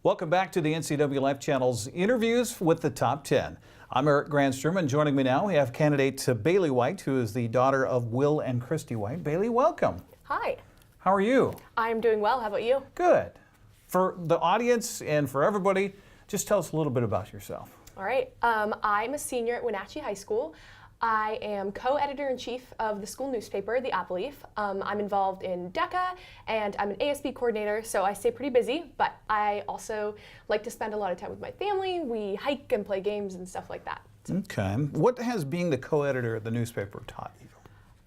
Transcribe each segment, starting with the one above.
Welcome back to the NCWLIFE channel's interviews with the top 10. I'm Eric Grandstrom, and joining me now we have candidate Bailey White, who is the daughter of Will and Christy White. Bailey, welcome. Hi. How are you? I'm doing well. How about you? Good. For the audience and for everybody, just tell us a little bit about yourself. All right. I'm a senior at Wenatchee High School. I am co-editor-in-chief of the school newspaper, the NCWLIFE. I'm involved in DECA, and I'm an ASB coordinator, so I stay pretty busy, but I also like to spend a lot of time with my family. We hike and play games and stuff like that. Okay. What has being the co-editor of the newspaper taught you?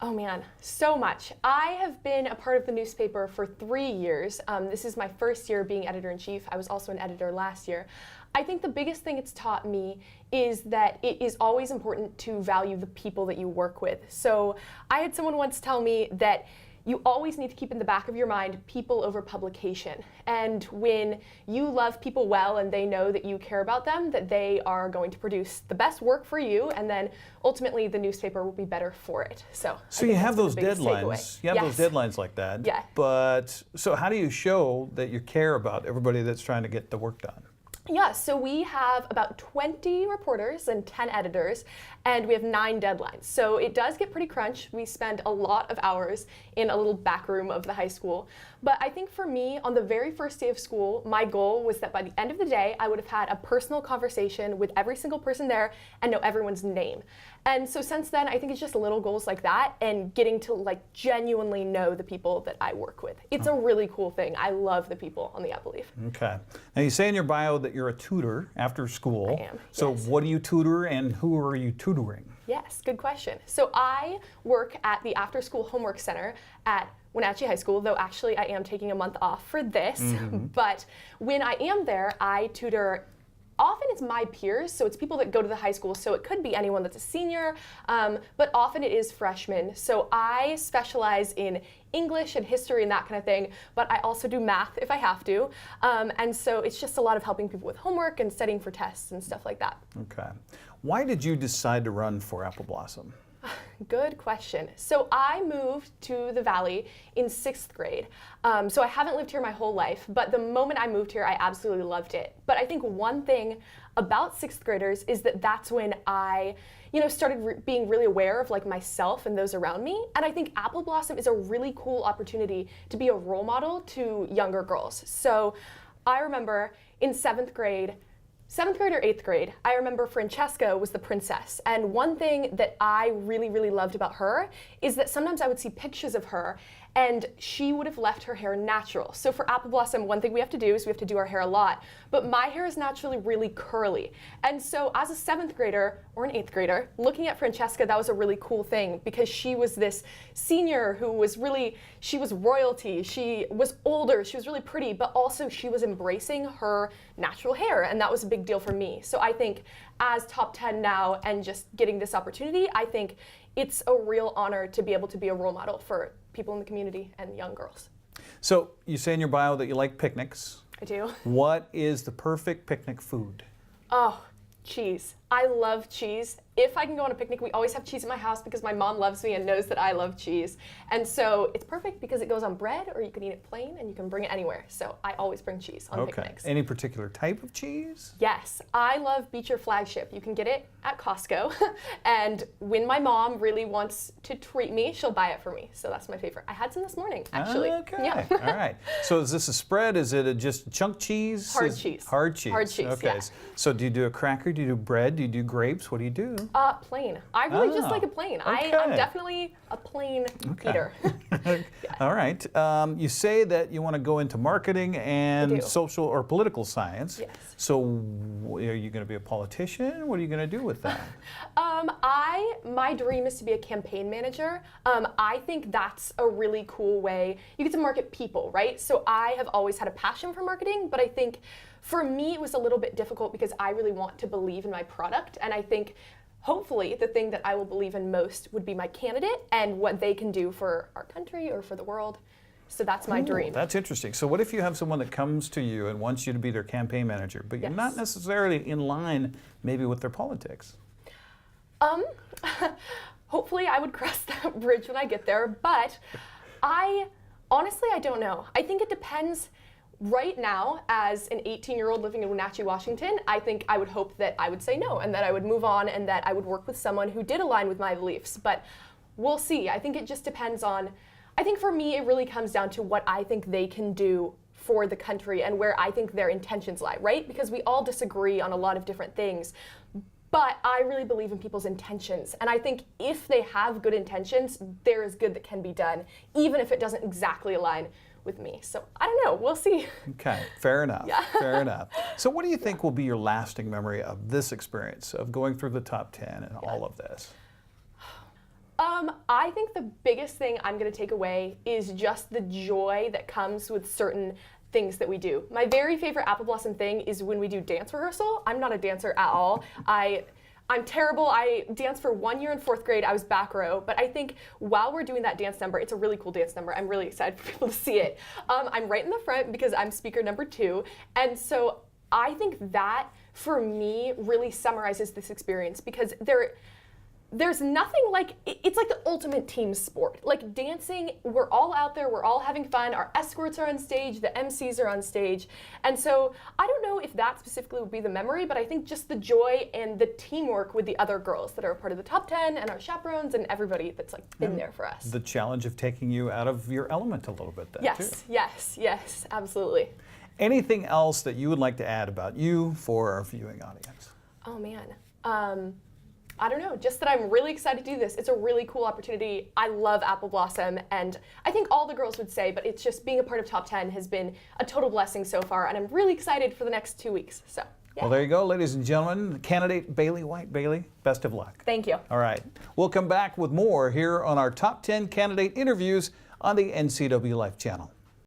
Oh man, so much. I have been a part of the newspaper for 3 years. This is my first year being editor-in-chief. I was also an editor last year. I think the biggest thing it's taught me is that it is always important to value the people that you work with. So I had someone once tell me that you always need to keep in the back of your mind people over publication. And when you love people well and they know that you care about them, that they are going to produce the best work for you, and then ultimately the newspaper will be better for it. So you have those deadlines. You have those deadlines like that. Yeah. But so how do you show that you care about everybody that's trying to get the work done? Yeah, so we have about 20 reporters and 10 editors, and we have 9 deadlines. So it does get pretty crunch. We spend a lot of hours in a little back room of the high school. But I think for me, on the very first day of school, my goal was that by the end of the day, I would have had a personal conversation with every single person there and know everyone's name. And so since then, I think it's just little goals like that and getting to genuinely know the people that I work with. It's a really cool thing. I love the people on the NCWLIFE. Okay. Now you say in your bio that you're a tutor after school. I am, So yes. what do you tutor and who are you tutoring? Yes, good question. So I work at the After School Homework Center at Wenatchee High School, though actually I am taking a month off for this. But when I am there, I tutor. Often it's my peers, so it's people that go to the high school, so it could be anyone that's a senior, but often it is freshmen. So I specialize in English and history and that kind of thing, but I also do math if I have to. And so it's just a lot of helping people with homework and studying for tests and stuff like that. Okay. Why did you decide to run for Apple Blossom? Good question. So I moved to the Valley in 6th grade. So I haven't lived here my whole life, but the moment I moved here, I absolutely loved it. But I think one thing about 6th graders is that that's when I started being really aware of myself and those around me. And I think Apple Blossom is a really cool opportunity to be a role model to younger girls. So I remember in 7th grade or 8th grade, I remember Francesca was the princess. And one thing that I really, really loved about her is that sometimes I would see pictures of her and she would have left her hair natural. So for Apple Blossom, one thing we have to do is we have to do our hair a lot, but my hair is naturally really curly. And so as a 7th grader or an 8th grader, looking at Francesca, that was a really cool thing because she was this senior who was she was royalty, she was older, she was really pretty, but also she was embracing her natural hair, and that was a big deal for me. So I think as top 10 now and just getting this opportunity, I think it's a real honor to be able to be a role model for people in the community and young girls. So you say in your bio that you like picnics. I do. What is the perfect picnic food? Oh, cheese. I love cheese. If I can go on a picnic, we always have cheese at my house because my mom loves me and knows that I love cheese. And so it's perfect because it goes on bread, or you can eat it plain and you can bring it anywhere. So I always bring cheese on picnics. Any particular type of cheese? Yes, I love Beecher Flagship. You can get it at Costco. And when my mom really wants to treat me, she'll buy it for me. So that's my favorite. I had some this morning, actually. Okay. Yeah. All right. So is this a spread? Is it just chunk cheese? Hard cheese. Hard cheese. Hard cheese, Okay. yeah. So do you do a cracker? Do you do bread? Do you do grapes? What do you do? Plain. I really just like a plain. Okay. I'm definitely a plain eater. Yeah. All right. You say that you want to go into marketing and social or political science. Yes. So are you going to be a politician? What are you going to do with that? My dream is to be a campaign manager. I think that's a really cool way. You get to market people, right? So I have always had a passion for marketing, but I think for me it was a little bit difficult because I really want to believe in my product, and I think hopefully the thing that I will believe in most would be my candidate and what they can do for our country or for the world. So that's my dream. That's interesting. So what if you have someone that comes to you and wants you to be their campaign manager, but you're not necessarily in line maybe with their politics? Hopefully I would cross that bridge when I get there, but honestly, I don't know. I think it depends right now, as an 18-year-old living in Wenatchee, Washington, I think I would hope that I would say no and that I would move on and that I would work with someone who did align with my beliefs. But we'll see. I think it just depends on, I think for me, it really comes down to what I think they can do for the country and where I think their intentions lie, right? Because we all disagree on a lot of different things. But I really believe in people's intentions. And I think if they have good intentions, there is good that can be done, even if it doesn't exactly align with me. So I don't know, we'll see. Okay, fair enough. Yeah. Fair enough. So what do you think will be your lasting memory of this experience, of going through the top 10 and all of this? I think the biggest thing I'm going to take away is just the joy that comes with certain things that we do. My very favorite Apple Blossom thing is when we do dance rehearsal. I'm not a dancer at all. I'm terrible. I danced for 1 year in 4th grade. I was back row. But I think while we're doing that dance number, it's a really cool dance number. I'm really excited for people to see it. I'm right in the front because I'm speaker number 2. And so I think that, for me, really summarizes this experience because there's nothing like, it's like the ultimate team sport. Like dancing, we're all out there, we're all having fun, our escorts are on stage, the MCs are on stage. And so I don't know if that specifically would be the memory, but I think just the joy and the teamwork with the other girls that are a part of the top 10 and our chaperones and everybody that's like been there for us. The challenge of taking you out of your element a little bit then, too. Yes, absolutely. Anything else that you would like to add about you for our viewing audience? Oh man. I don't know, just that I'm really excited to do this. It's a really cool opportunity. I love Apple Blossom, and I think all the girls would say, but it's just being a part of Top 10 has been a total blessing so far, and I'm really excited for the next 2 weeks. So, yeah. Well, there you go, ladies and gentlemen. Candidate Bailey White. Bailey, best of luck. Thank you. All right. We'll come back with more here on our Top 10 candidate interviews on the NCWLIFE channel.